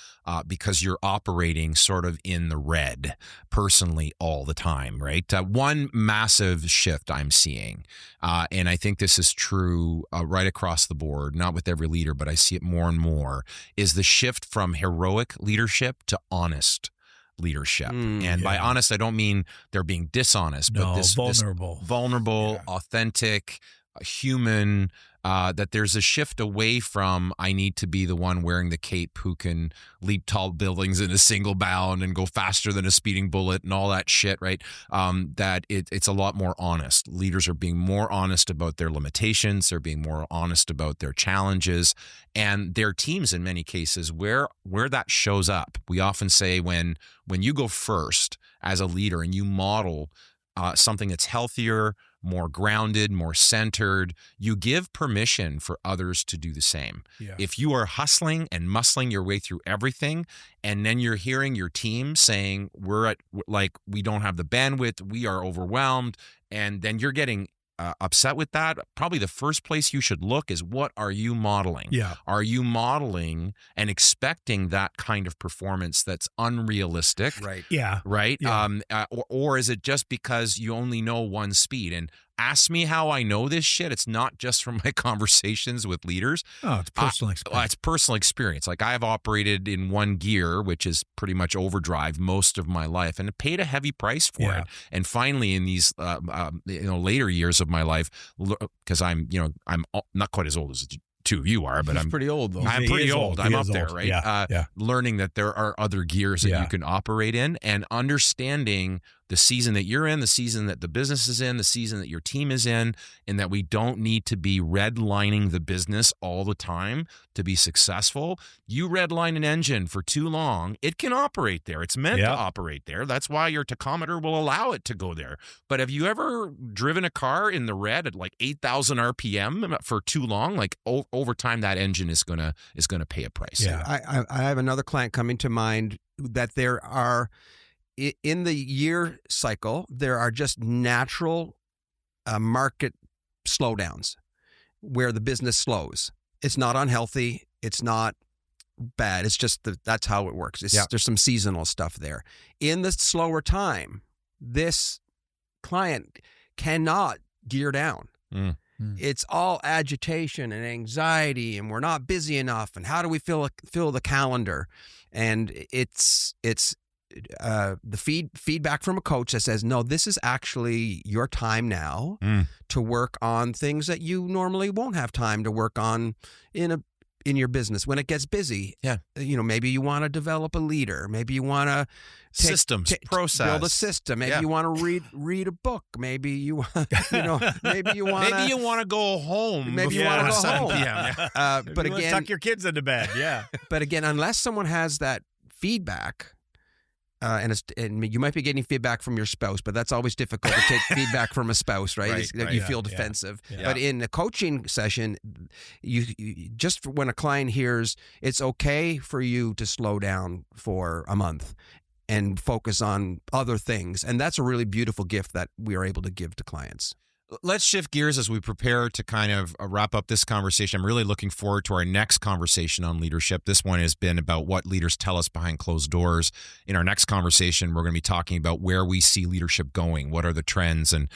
because you're operating sort of in the red personally all the time, right? One massive shift I'm seeing, and I think this is true right across the board, not with every leader, but I see it more and more, is the shift from heroic leadership to honest leadership. And by honest, I don't mean they're being dishonest, but this vulnerable, authentic, human, that there's a shift away from, I need to be the one wearing the cape who can leap tall buildings in a single bound and go faster than a speeding bullet and all that shit, right? That it's a lot more honest. Leaders are being more honest about their limitations. They're being more honest about their challenges and their teams in many cases where that shows up. We often say when you go first as a leader and you model something that's healthier, more grounded, more centered, you give permission for others to do the same. Yeah. If you are hustling and muscling your way through everything, and then you're hearing your team saying, we don't have the bandwidth, we are overwhelmed, and then you're getting upset with that, probably the first place you should look is, what are you modeling? Yeah. Are you modeling and expecting that kind of performance that's unrealistic? Right. Yeah. Right. Yeah. Or is it just because you only know one speed? And ask me how I know this shit. It's not just from my conversations with leaders. Oh, it's personal experience. It's personal experience. Like, I've operated in one gear, which is pretty much overdrive, most of my life, and paid a heavy price for it. And finally, in these later years of my life, because I'm not quite as old as two of you are, but He's I'm pretty old though. I'm pretty old. I'm up there, right? Yeah. Learning that there are other gears that you can operate in, and understanding the season that you're in, the season that the business is in, the season that your team is in, and that we don't need to be redlining the business all the time to be successful. You redline an engine for too long, it can operate there. It's meant to operate there. That's why your tachometer will allow it to go there. But have you ever driven a car in the red at like 8,000 RPM for too long? Like, over time, that engine is gonna pay a price. Yeah. I have another client coming to mind that there are, in the year cycle, there are just natural market slowdowns where the business slows. It's not unhealthy. It's not bad. It's just that's how it works. There's some seasonal stuff there. In the slower time, this client cannot gear down. It's all agitation and anxiety, and we're not busy enough. And how do we fill the calendar? And it's the feedback from a coach that says, no, this is actually your time now to work on things that you normally won't have time to work on in your business when it gets busy. Yeah. Maybe you want to develop a leader. Maybe you want to systems, process, build a system. Maybe you want to read a book. Maybe you want, maybe you want to go home. Maybe you want to go 7 home. p.m. But again, tuck your kids into bed. Yeah. But again, unless someone has that feedback, and you might be getting feedback from your spouse, but that's always difficult to take feedback from a spouse, right? You feel defensive. Yeah. But in a coaching session, you just when a client hears it's okay for you to slow down for a month and focus on other things, and that's a really beautiful gift that we are able to give to clients. Let's shift gears as we prepare to kind of wrap up this conversation. I'm really looking forward to our next conversation on leadership. This one has been about what leaders tell us behind closed doors. In our next conversation, we're going to be talking about where we see leadership going. What are the trends, and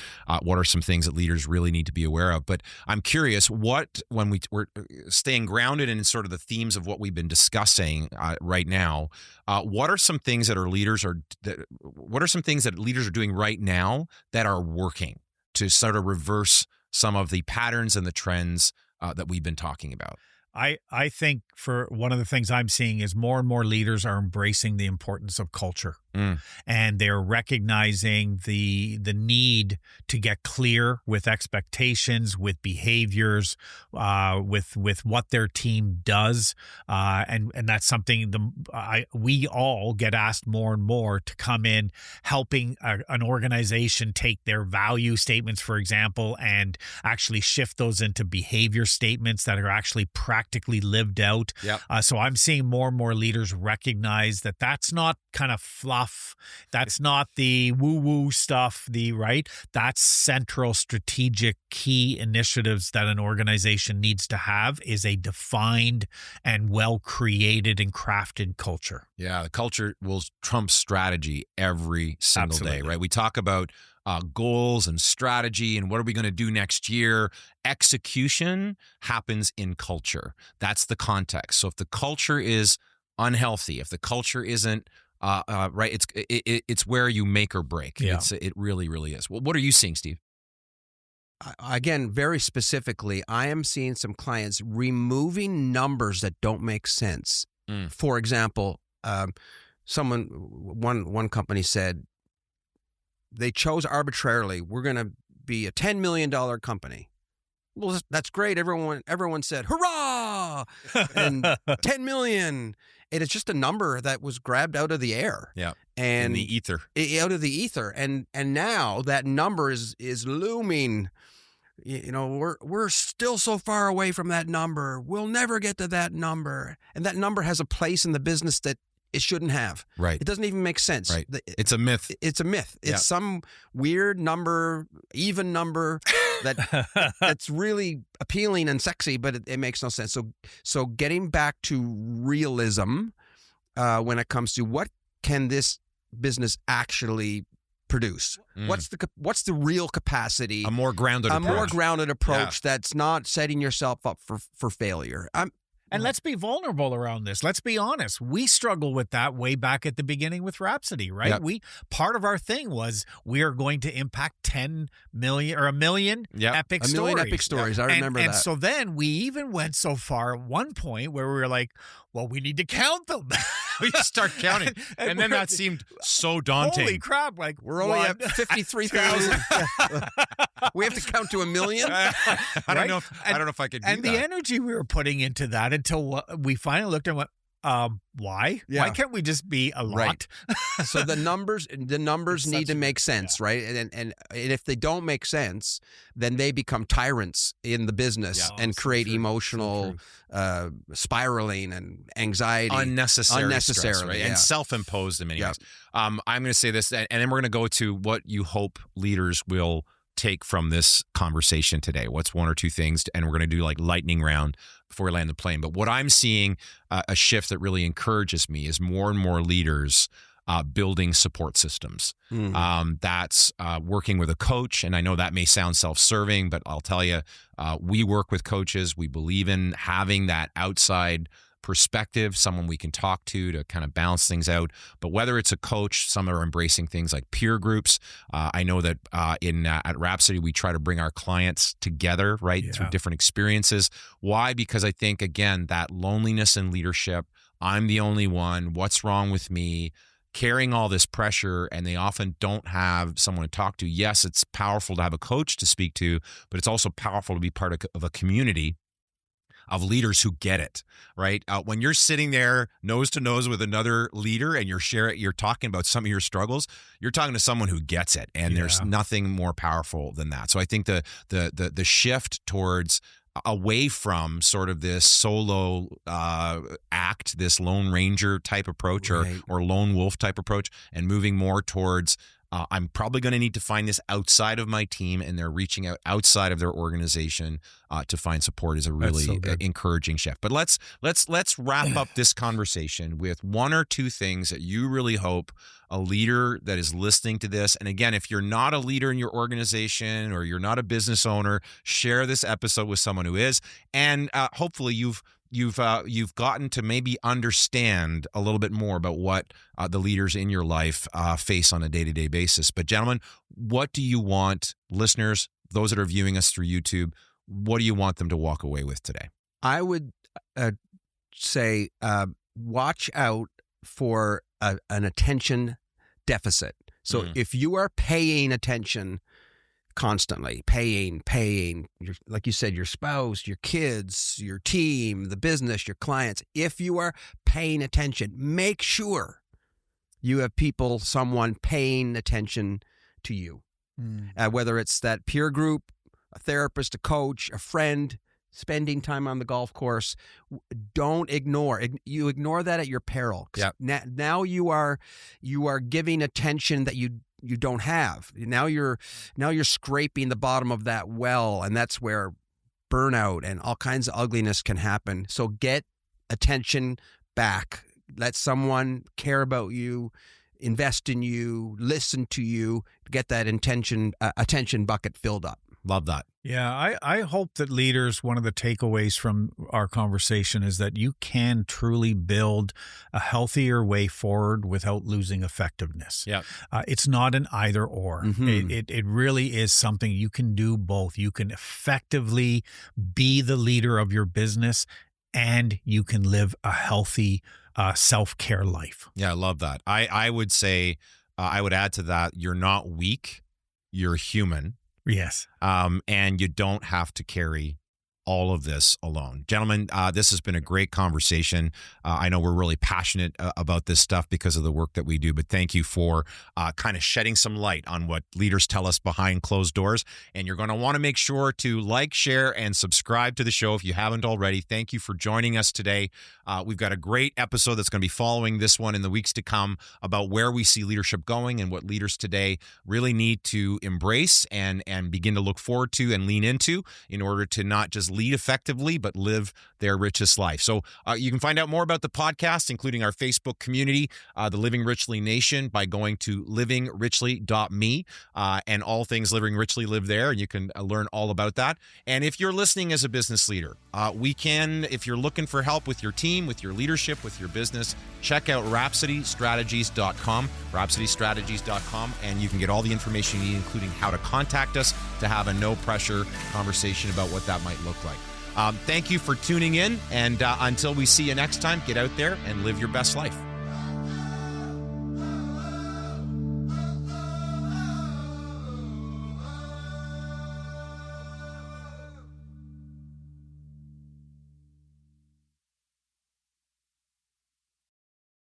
what are some things that leaders really need to be aware of? But I'm curious, when we're staying grounded in sort of the themes of what we've been discussing right now, what are some things that leaders are doing right now that are working to sort of reverse some of the patterns and the trends that we've been talking about? I think for one of the things I'm seeing is more and more leaders are embracing the importance of culture. And they're recognizing the need to get clear with expectations, with behaviors, with what their team does, and that's something we all get asked more and more to come in, helping an organization take their value statements, for example, and actually shift those into behavior statements that are actually practically lived out. Yep. So I'm seeing more and more leaders recognize that that's not kind of fluff. That's not the woo-woo stuff, right? That's central strategic key initiatives that an organization needs to have is a defined and well-created and crafted culture. Yeah, the culture will trump strategy every single day, right? We talk about goals and strategy and what are we going to do next year. Execution happens in culture. That's the context. So if the culture is unhealthy, if the culture isn't right, it's where you make or break. Yeah. It really, really is. Well, what are you seeing, Steve? Again, very specifically, I am seeing some clients removing numbers that don't make sense. For example, one company said they chose arbitrarily, we're going to be a $10 million company. Well, that's great. Everyone said, hurrah! And 10 million. And it's just a number that was grabbed out of the air. Yeah. And in the ether. Out of the ether. And now that number is looming. You know, we're still so far away from that number. We'll never get to that number. And that number has a place in the business that it shouldn't have. Right. It doesn't even make sense. Right. It's a myth. It's a myth. It's some weird number, even number that's really appealing and sexy, but it makes no sense. So getting back to realism when it comes to what can this business actually produce? What's the real capacity? A more grounded approach that's not setting yourself up for failure. And let's be vulnerable around this. Let's be honest. We struggled with that way back at the beginning with Rhapsody, right? Yep. Part of our thing was we are going to impact 10 million or a million epic stories. A million epic stories. I remember that. And so then we even went so far at one point where we were like, well, we need to count them. We start counting. and then that seemed so daunting. Holy crap. Like we're only at 53,000. We have to count to 1 million. I don't know if I could do that. And the energy we were putting into that until we finally looked and went, why? Yeah. Why can't we just be a lot? Right. So the numbers need to make sense, right? And if they don't make sense, then they become tyrants in the business and create emotional spiraling and anxiety, unnecessary stress, right? yeah. And self-imposed in many ways. I'm going to say this, and then we're going to go to what you hope leaders will take from this conversation today. What's one or two things, and we're going to do like lightning round before we land the plane. But what I'm seeing, a shift that really encourages me, is more and more leaders building support systems. That's working with a coach. And I know that may sound self-serving, but I'll tell you, we work with coaches. We believe in having that outside perspective, someone we can talk to kind of balance things out. But whether it's a coach, some are embracing things like peer groups. I know that at Rhapsody, we try to bring our clients together, right, through different experiences. Why? Because I think, again, that loneliness in leadership, I'm the only one, what's wrong with me, carrying all this pressure, and they often don't have someone to talk to. Yes, it's powerful to have a coach to speak to, but it's also powerful to be part of a community of leaders who get it, right? When you're sitting there nose to nose with another leader and you're talking about some of your struggles, you're talking to someone who gets it, and there's nothing more powerful than that. So I think the shift towards away from sort of this solo act, this Lone Ranger type approach, or lone wolf type approach, and moving more towards I'm probably going to need to find this outside of my team, and they're reaching out outside of their organization to find support is a really encouraging shift. But let's wrap up this conversation with one or two things that you really hope a leader that is listening to this. And again, if you're not a leader in your organization or you're not a business owner, share this episode with someone who is, and hopefully you've gotten to maybe understand a little bit more about what the leaders in your life face on a day-to-day basis. But gentlemen, what do you want listeners, those that are viewing us through YouTube, what do you want them to walk away with today? I would say, watch out for an attention deficit. So if you are paying attention constantly, paying, like you said, your spouse, your kids, your team, the business, your clients, if you are paying attention, make sure you have someone paying attention to you. Whether it's that peer group, a therapist, a coach, a friend, spending time on the golf course. Don't ignore. You ignore that at your peril. Yep. Now you are giving attention that you don't have. Now you're scraping the bottom of that well, and that's where burnout and all kinds of ugliness can happen. So get attention back. Let someone care about you, invest in you, listen to you, get that attention bucket filled up. Love that. Yeah, I hope that leaders, one of the takeaways from our conversation is that you can truly build a healthier way forward without losing effectiveness. Yeah. It's not an either or. It really is something you can do both. You can effectively be the leader of your business, and you can live a healthy self-care life. Yeah, I love that. I would say, I would add to that, you're not weak, you're human. Yes. And you don't have to carry all of this alone. Gentlemen, this has been a great conversation. I know we're really passionate about this stuff because of the work that we do, but thank you for kind of shedding some light on what leaders tell us behind closed doors. And you're going to want to make sure to like, share, and subscribe to the show if you haven't already. Thank you for joining us today. We've got a great episode that's going to be following this one in the weeks to come about where we see leadership going and what leaders today really need to embrace and begin to look forward to and lean into in order to not just lead effectively, but live their richest life. So you can find out more about the podcast, including our Facebook community, the Living Richly Nation, by going to livingrichlly.me, and all things Living Richly live there, and you can learn all about that. And if you're listening as a business leader, if you're looking for help with your team, with your leadership, with your business, check out rhapsodystrategies.com, and you can get all the information you need, including how to contact us to have a no-pressure conversation about what that might look like. Thank you for tuning in, and until we see you next time, get out there and live your best life.